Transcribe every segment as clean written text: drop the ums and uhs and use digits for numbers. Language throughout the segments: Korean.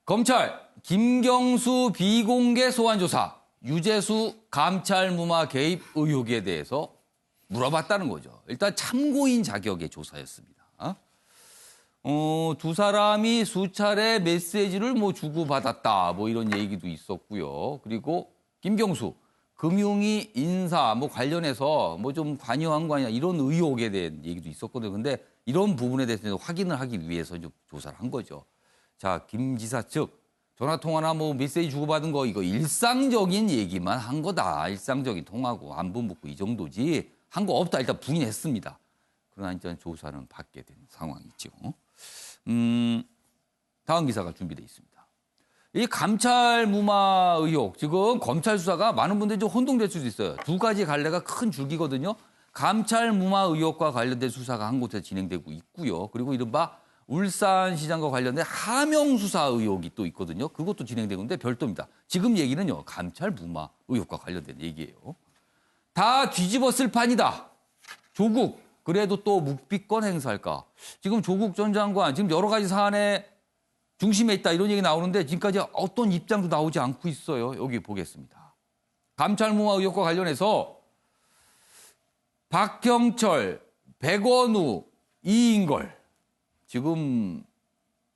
검찰 김경수 비공개 소환조사 유재수 감찰 무마 개입 의혹에 대해서 물어봤다는 거죠. 일단 참고인 자격의 조사였습니다. 두 사람이 수차례 메시지를 주고받았다 이런 얘기도 있었고요. 그리고 김경수 금융위 인사 관련해서 좀 관여한 거 아니냐 이런 의혹에 대한 얘기도 있었거든요. 근데 이런 부분에 대해서 확인을 하기 위해서 좀 조사를 한 거죠. 자, 김 지사 측 전화 통화나 메시지 주고받은 거 이거 일상적인 얘기만 한 거다. 일상적인 통화고 안부 묻고 이 정도지 한 거 없다. 일단 부인했습니다. 그러나 일단 조사는 받게 된 상황이죠. 다음 기사가 준비되어 있습니다. 이 감찰 무마 의혹, 지금 검찰 수사가 많은 분들이 좀 혼동될 수도 있어요. 두 가지 갈래가 큰 줄기거든요. 감찰 무마 의혹과 관련된 수사가 한 곳에서 진행되고 있고요. 그리고 이른바 울산시장과 관련된 하명 수사 의혹이 또 있거든요. 그것도 진행되고 있는데 별도입니다. 지금 얘기는요. 감찰 무마 의혹과 관련된 얘기예요. 다 뒤집었을 판이다. 조국 그래도 또 묵비권 행사할까. 지금 조국 전 장관 지금 여러 가지 사안에 중심에 있다 이런 얘기 나오는데 지금까지 어떤 입장도 나오지 않고 있어요. 여기 보겠습니다. 감찰 무마 의혹과 관련해서 박형철, 백원우, 이인걸 지금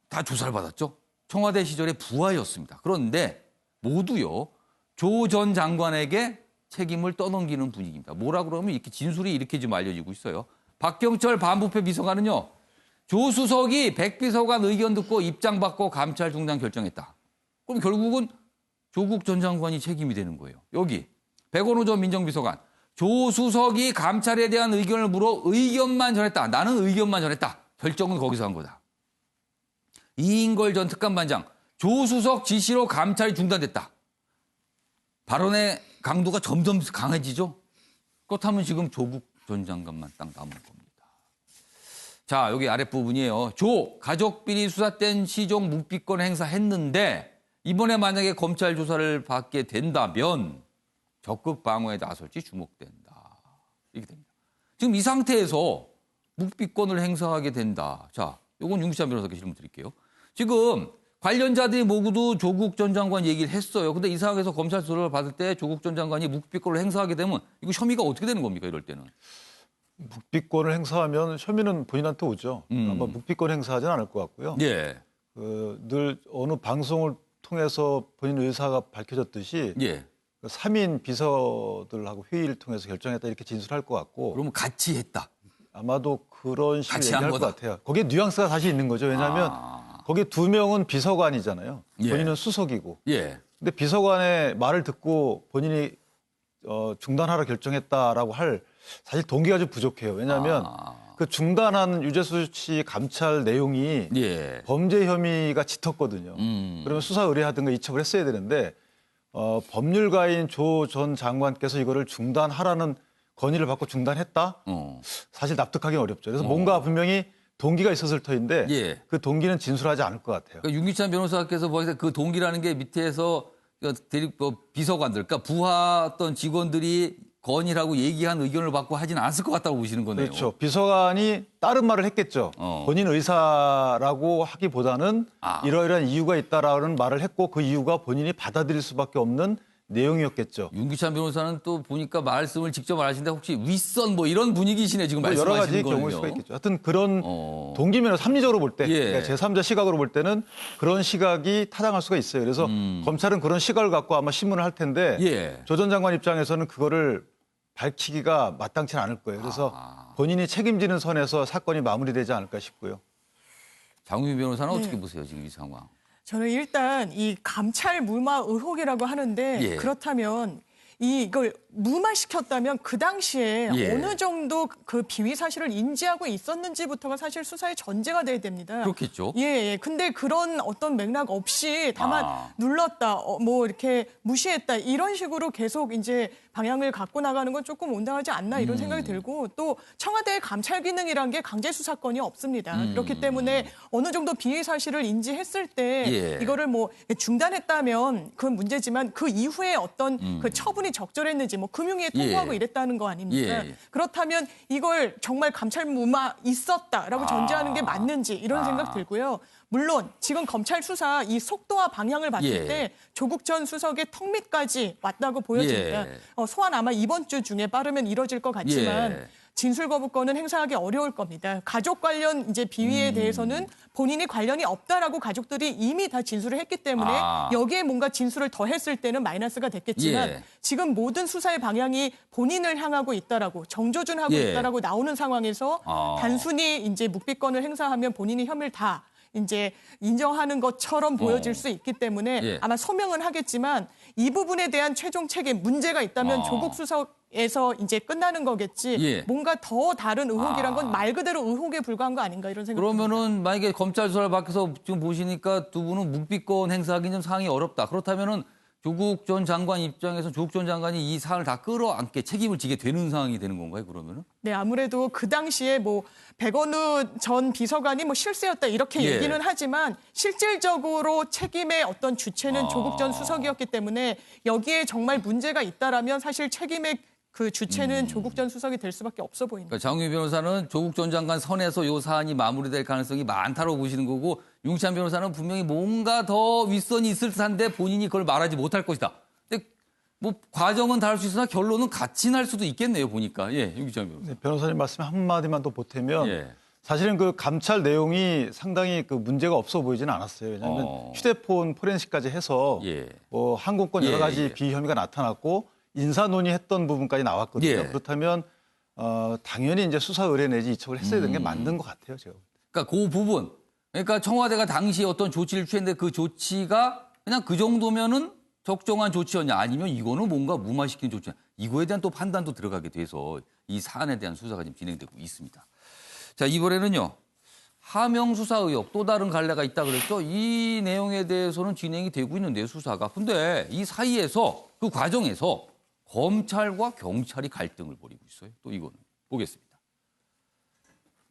다 조사를 받았죠. 청와대 시절의 부하였습니다. 그런데 모두요. 조 전 장관에게 책임을 떠넘기는 분위기입니다. 뭐라 그러면 이렇게 진술이 이렇게 좀 알려지고 있어요. 박경철 반부패 비서관은요. 조 수석이 백 비서관 의견 듣고 입장 받고 감찰 중단 결정했다. 그럼 결국은 조국 전 장관이 책임이 되는 거예요. 여기 백원우 전 민정비서관. 조 수석이 감찰에 대한 의견을 물어 의견만 전했다. 나는 의견만 전했다. 결정은 거기서 한 거다. 이인걸 전 특감반장. 조 수석 지시로 감찰이 중단됐다. 발언의 강도가 점점 강해지죠. 그렇다면 지금 조국 전 장관만 딱 남은 겁니다. 자, 여기 아랫부분이에요. 조 가족비리 수사 땐 시종 묵비권 행사했는데 이번에 만약에 검찰 조사를 받게 된다면 적극 방어에 나설지 주목된다. 이렇게 됩니다. 지금 이 상태에서 묵비권을 행사하게 된다. 자, 요건 윤기찬 변호사께 질문 드릴게요. 지금 관련자들이 모두 조국 전 장관 얘기를 했어요. 근데 이 상황에서 검찰 수사를 받을 때 조국 전 장관이 묵비권을 행사하게 되면 이거 혐의가 어떻게 되는 겁니까? 이럴 때는. 묵비권을 행사하면 혐의는 본인한테 오죠. 아마 묵비권 행사하지는 않을 것 같고요. 예. 늘 어느 방송을 통해서 본인 의사가 밝혀졌듯이 예. 3인 비서들하고 회의를 통해서 결정했다 이렇게 진술할 것 같고. 그러면 같이 했다. 아마도 그런 식으로 같이 얘기할 것 같아요. 거기에 뉘앙스가 사실 있는 거죠. 왜냐하면 거기에 두 명은 비서관이잖아요. 예. 본인은 수석이고. 예. 근데 비서관의 말을 듣고 본인이 중단하라 결정했다라고 할 사실 동기가 좀 부족해요. 왜냐하면 그 중단한 유재수 씨 감찰 내용이 예. 범죄 혐의가 짙었거든요. 그러면 수사 의뢰하든가 이첩을 했어야 되는데 법률가인 조 전 장관께서 이거를 중단하라는 건의를 받고 중단했다? 사실 납득하기 어렵죠. 그래서 뭔가 분명히 동기가 있었을 터인데 예. 그 동기는 진술하지 않을 것 같아요. 그러니까 윤기찬 변호사께서 보실 때 그 동기라는 게 밑에서 비서관들, 그러니까 부하 어떤 직원들이 건의라고 얘기한 의견을 받고 하진 않았을 것 같다고 보시는 거네요. 그렇죠. 비서관이 다른 말을 했겠죠. 본인 의사라고 하기보다는 이러이러한 이유가 있다라는 말을 했고 그 이유가 본인이 받아들일 수밖에 없는 내용이었겠죠. 윤기찬 변호사는 또 보니까 말씀을 직접 말하시는데 혹시 윗선 이런 분위기시네 지금 말씀하시는 여러 가지 거는요. 경우일 수가 있겠죠. 하여튼 그런 동기면허 합리적으로 볼 때, 예. 그러니까 제3자 시각으로 볼 때는 그런 시각이 타당할 수가 있어요. 그래서 검찰은 그런 시각을 갖고 아마 신문을 할 텐데 예. 조 전 장관 입장에서는 그거를 밝히기가 마땅치는 않을 거예요. 그래서 본인이 책임지는 선에서 사건이 마무리되지 않을까 싶고요. 장유미 변호사는 어떻게 보세요 지금 이 상황? 저는 일단 이 감찰 무마 의혹이라고 하는데 예. 그렇다면 이걸 무마시켰다면 그 당시에 예. 어느 정도 그 비위 사실을 인지하고 있었는지부터가 사실 수사의 전제가 돼야 됩니다. 그렇겠죠. 예. 근데 그런 어떤 맥락 없이 다만 눌렀다, 이렇게 무시했다 이런 식으로 계속 이제 방향을 갖고 나가는 건 조금 온당하지 않나 이런 생각이 들고 또 청와대의 감찰 기능이란 게 강제 수사권이 없습니다. 그렇기 때문에 어느 정도 비위 사실을 인지했을 때 예. 이거를 중단했다면 그건 문제지만 그 이후에 어떤 그 처분이 사건이 적절했는지 뭐 금융위에 통보하고 예. 이랬다는 거 아닙니까? 예. 그렇다면 이걸 정말 감찰 무마 있었다라고 전제하는 게 맞는지 이런 생각 들고요. 물론 지금 검찰 수사 이 속도와 방향을 봤을 예. 때 조국 전 수석의 턱밑까지 왔다고 보여집니다. 예. 소환 아마 이번 주 중에 빠르면 이뤄질 것 같지만 예. 진술 거부권은 행사하기 어려울 겁니다. 가족 관련 이제 비위에 대해서는 본인이 관련이 없다라고 가족들이 이미 다 진술을 했기 때문에 여기에 뭔가 진술을 더 했을 때는 마이너스가 됐겠지만 예. 지금 모든 수사의 방향이 본인을 향하고 있다라고 정조준하고 예. 있다라고 나오는 상황에서 단순히 이제 묵비권을 행사하면 본인이 혐의를 다 이제 인정하는 것처럼 보여질 수 있기 때문에 예. 아마 소명은 하겠지만 이 부분에 대한 최종 책임 문제가 있다면 조국 수석에서 이제 끝나는 거겠지. 예. 뭔가 더 다른 의혹이란 건 말 그대로 의혹에 불과한 거 아닌가 이런 생각이 듭니다. 그러면은 만약에 검찰 수사를 밖에서 지금 보시니까 두 분은 묵비권 행사하기는 좀 상황이 어렵다. 그렇다면은 조국 전 장관 입장에서 조국 전 장관이 이 사안을 다 끌어안게 책임을 지게 되는 상황이 되는 건가요? 그러면은? 네, 아무래도 그 당시에 뭐 백원우 전 비서관이 뭐 실세였다 이렇게 예. 얘기는 하지만 실질적으로 책임의 어떤 주체는 조국 전 수석이었기 때문에 여기에 정말 문제가 있다라면 사실 책임의 그 주체는 조국 전 수석이 될 수밖에 없어 보입니다. 그러니까 장윤 변호사는 조국 전 장관 선에서 이 사안이 마무리될 가능성이 많다고 보시는 거고 윤찬 변호사는 분명히 뭔가 더 윗선이 있을 듯한데 본인이 그걸 말하지 못할 것이다. 근데 뭐 과정은 다를 수 있으나 결론은 같이 날 수도 있겠네요. 보니까. 예, 윤찬 변호사. 네, 변호사님 말씀 한마디만 더 보태면 예. 사실은 그 감찰 내용이 상당히 그 문제가 없어 보이지는 않았어요. 왜냐하면 휴대폰 포렌식까지 해서 예. 뭐 항공권 여러 예, 가지 예. 비혐의가 나타났고 인사 논의했던 부분까지 나왔거든요. 예. 그렇다면 당연히 이제 수사 의뢰 내지 이첩을 했어야 되는 게 맞는 것 같아요, 제가. 그러니까 그 부분. 그러니까 청와대가 당시에 어떤 조치를 취했는데 그 조치가 그냥 그 정도면은 적정한 조치였냐 아니면 이거는 뭔가 무마시키는 조치냐. 이거에 대한 또 판단도 들어가게 돼서 이 사안에 대한 수사가 지금 진행되고 있습니다. 자, 이번에는요. 하명 수사 의혹 또 다른 갈래가 있다 그랬죠. 이 내용에 대해서는 진행이 되고 있는데요, 수사가. 근데 이 사이에서 그 과정에서 검찰과 경찰이 갈등을 벌이고 있어요. 또 이거는 보겠습니다.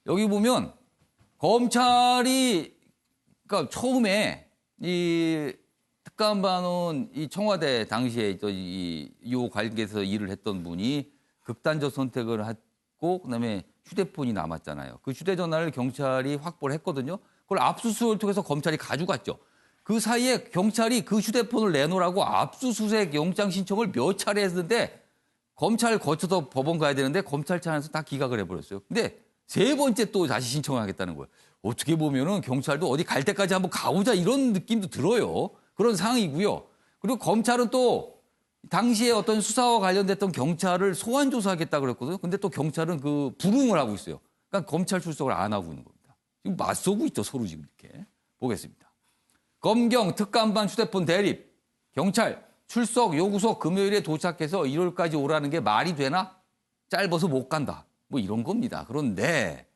여기 보면 검찰이 그러니까 처음에 이 특감반원 이 청와대 당시에 이 관계에서 일을 했던 분이 극단적 선택을 했고 그다음에 휴대폰이 남았잖아요. 그 휴대전화를 경찰이 확보를 했거든요. 그걸 압수수색을 통해서 검찰이 가져갔죠. 그 사이에 경찰이 그 휴대폰을 내놓으라고 압수수색 영장 신청을 몇 차례 했는데 검찰 거쳐서 법원 가야 되는데 검찰차 안에서 다 기각을 해버렸어요. 근데 세 번째 또 다시 신청을 하겠다는 거예요. 어떻게 보면은 경찰도 어디 갈 때까지 한번 가보자 이런 느낌도 들어요. 그런 상황이고요. 그리고 검찰은 또 당시에 어떤 수사와 관련됐던 경찰을 소환 조사하겠다 그랬거든요. 근데 또 경찰은 그 불응을 하고 있어요. 그러니까 검찰 출석을 안 하고 있는 겁니다. 지금 맞서고 있죠, 서로 지금 이렇게. 보겠습니다. 검경 특감반 휴대폰 대립. 경찰 출석 요구서 금요일에 도착해서 1월까지 오라는 게 말이 되나? 짧아서 못 간다. 뭐 이런 겁니다. 그런데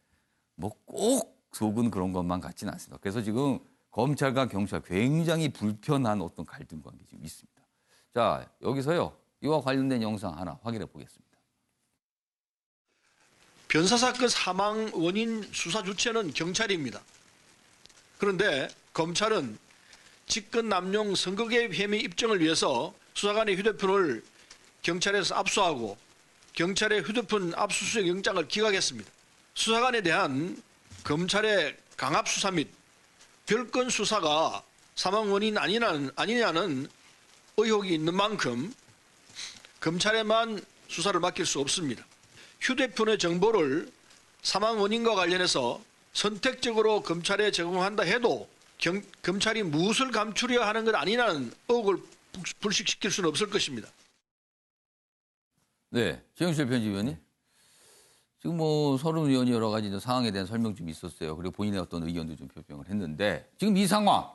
뭐 꼭 속은 그런 것만 같지는 않습니다. 그래서 지금 검찰과 경찰 굉장히 불편한 어떤 갈등 관계 지금 있습니다. 자, 여기서요. 이와 관련된 영상 하나 확인해 보겠습니다. 변사 사건 사망 원인 수사 주체는 경찰입니다. 그런데 검찰은 직권 남용 선거 개입 혐의 입증을 위해서 수사관의 휴대폰을 경찰에서 압수하고 경찰의 휴대폰 압수수색 영장을 기각했습니다. 수사관에 대한 검찰의 강압 수사 및 별건 수사가 사망 원인 아니냐는 의혹이 있는 만큼 검찰에만 수사를 맡길 수 없습니다. 휴대폰의 정보를 사망 원인과 관련해서 선택적으로 검찰에 제공한다 해도 검찰이 무엇을 감추려 하는 것 아니냐는 의혹을 불식시킬 수는 없을 것입니다. 네, 최영실 편집위원님. 지금 뭐 서른 의원이 여러 가지 상황에 대한 설명 좀 있었어요. 그리고 본인의 어떤 의견도 좀 표명을 했는데 지금 이 상황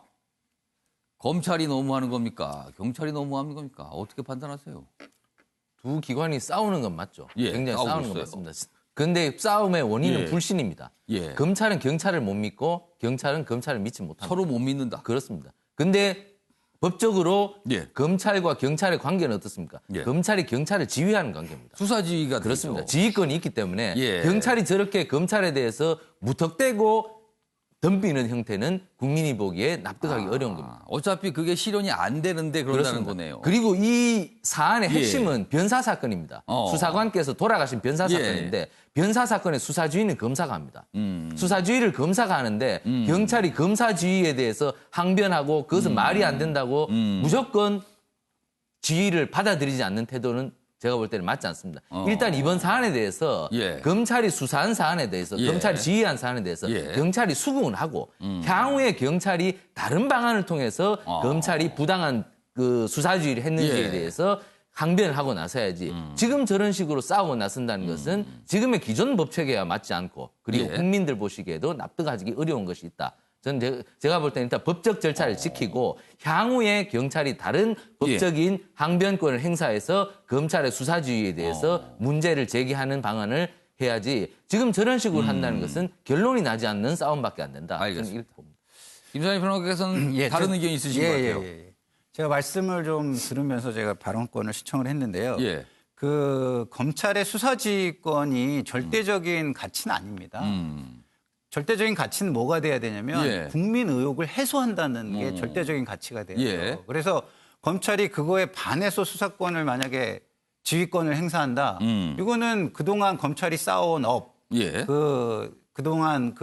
검찰이 너무하는 겁니까? 경찰이 너무하는 겁니까? 어떻게 판단하세요? 두 기관이 싸우는 건 맞죠. 예, 굉장히 싸우고 싸우는 건 있어요. 맞습니다. 그런데 싸움의 원인은 예. 불신입니다. 예. 검찰은 경찰을 못 믿고 경찰은 검찰을 믿지 못합니다. 서로 못 믿는다. 그렇습니다. 근데 법적으로 예. 검찰과 경찰의 관계는 어떻습니까? 예. 검찰이 경찰을 지휘하는 관계입니다. 수사지휘가 그렇습니다. 되죠. 지휘권이 있기 때문에 예. 경찰이 저렇게 검찰에 대해서 무턱대고 덤비는 형태는 국민이 보기에 납득하기 어려운 겁니다. 어차피 그게 실현이 안 되는데 그런다는 그렇습니다. 거네요. 그리고 이 사안의 핵심은 변사 사건입니다. 어. 수사관께서 돌아가신 변사 사건인데 변사 사건의 수사주의는 검사가 합니다. 수사주의를 검사가 하는데 경찰이 검사주의에 대해서 항변하고 그것은 말이 안 된다고 무조건 지휘를 받아들이지 않는 태도는 제가 볼 때는 맞지 않습니다. 일단 이번 사안에 대해서 예. 검찰이 수사한 사안에 대해서 예. 검찰이 지휘한 사안에 대해서 예. 경찰이 수긍을 하고 향후에 경찰이 다른 방안을 통해서 검찰이 부당한 그 수사주의를 했는지에 예. 대해서 항변을 하고 나서야지 지금 저런 식으로 싸우고 나선다는 것은 지금의 기존 법체계와 맞지 않고 그리고 예. 국민들 보시기에도 납득하기 어려운 것이 있다. 저는 제가 볼 때는 일단 법적 절차를 지키고 향후에 경찰이 다른 법적인 항변권을 행사해서 검찰의 수사주의에 대해서 문제를 제기하는 방안을 해야지 지금 저런 식으로 한다는 것은 결론이 나지 않는 싸움밖에 안 된다. 저는 알겠습니다. 이렇게 봅니다. 김상희 평론가께서는 다른 의견 있으신 것 같아요. 제가 말씀을 좀 들으면서 제가 발언권을 신청을 했는데요. 예. 그 검찰의 수사지휘권이 절대적인 가치는 아닙니다. 절대적인 가치는 뭐가 돼야 되냐면 예. 국민 의혹을 해소한다는 게 절대적인 가치가 돼요. 예. 그래서 검찰이 그거에 반해서 수사권을 만약에 지휘권을 행사한다. 이거는 그동안 검찰이 쌓아온 예. 그동안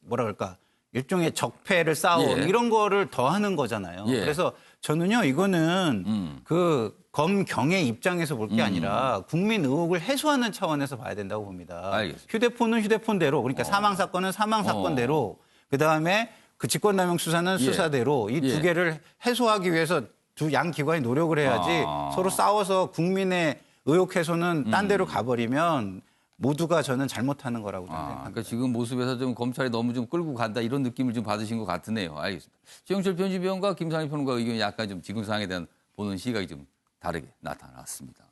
뭐라 그럴까 일종의 적폐를 쌓아온 예. 이런 거를 더하는 거잖아요. 예. 그래서 저는요 이거는 그 검경의 입장에서 볼 게 아니라 국민 의혹을 해소하는 차원에서 봐야 된다고 봅니다. 알겠습니다. 휴대폰은 휴대폰대로 그러니까 사망 사건은 사망 사건대로 그 다음에 그 직권남용 수사는 예. 수사대로 이 두 예. 개를 해소하기 위해서 두 양 기관이 노력을 해야지 서로 싸워서 국민의 의혹 해소는 딴 데로 가버리면 모두가 저는 잘못하는 거라고 저는 생각합니다. 그러니까 지금 모습에서 좀 검찰이 너무 좀 끌고 간다 이런 느낌을 좀 받으신 것 같으네요. 알겠습니다. 최영철 편집위원과 김상희 평론가 의견이 약간 좀 지금 상황에 대한 보는 시각이 좀 다르게 나타났습니다.